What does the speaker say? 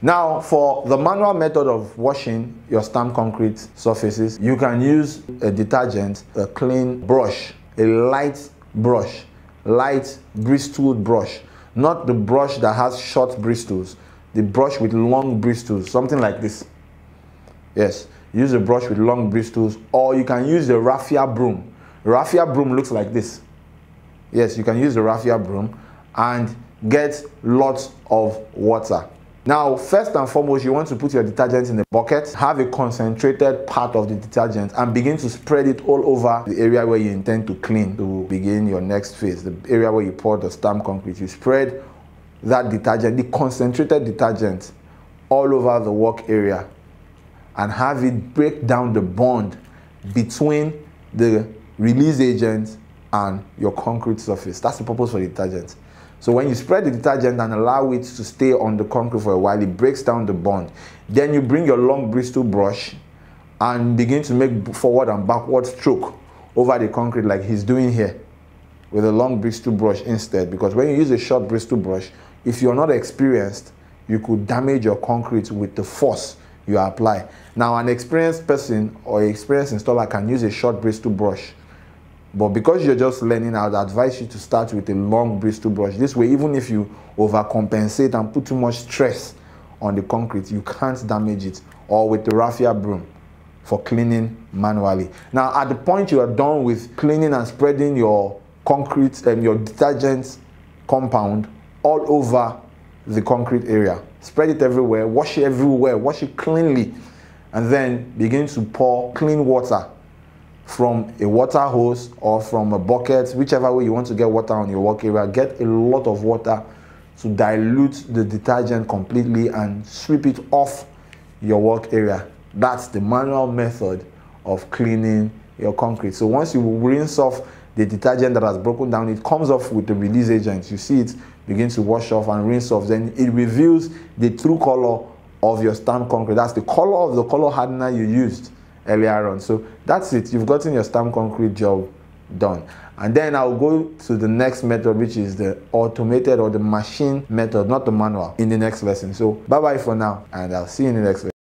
Now, for the manual method of washing your stamped concrete surfaces, you can use a detergent, a clean brush, a light brush, light bristled brush, not the brush that has short bristles, the brush with long bristles, something like this. Yes, use a brush with long bristles, or you can use the raffia broom. Raffia broom looks like this. Yes, you can use the raffia broom and get lots of water. Now, first and foremost, you want to put your detergent in a bucket, have a concentrated part of the detergent, and begin to spread it all over the area where you intend to clean to begin your next phase, the area where you pour the stamped concrete. You spread that detergent, the concentrated detergent, all over the work area and have it break down the bond between the release agent and your concrete surface. That's the purpose for the detergent. So when you spread the detergent and allow it to stay on the concrete for a while, it breaks down the bond. Then you bring your long bristle brush and begin to make forward and backward stroke over the concrete like he's doing here with a long bristle brush instead. Because when you use a short bristle brush, if you're not experienced, you could damage your concrete with the force you apply. Now, an experienced person or experienced installer can use a short bristle brush. But because you're just learning, I would advise you to start with a long bristle brush. This way, even if you overcompensate and put too much stress on the concrete, you can't damage it. Or with the raffia broom for cleaning manually. Now, at the point you are done with cleaning and spreading your concrete and your detergent compound all over the concrete area, spread it everywhere, wash it cleanly, and then begin to pour clean water from a water hose or from a bucket, whichever way you want to get water on your work area. Get a lot of water to dilute the detergent completely and sweep it off your work area. That's the manual method of cleaning your concrete. So once you rinse off the detergent that has broken down, it comes off with the release agent. You see it begin to wash off and rinse off. Then it reveals the true color of your stamped concrete. That's the color of the color hardener you used earlier on. So that's it. You've gotten your stamped concrete job done. And then I'll go to the next method, which is the automated or the machine method, not the manual, in the next lesson. So bye bye for now, and I'll see you in the next lesson.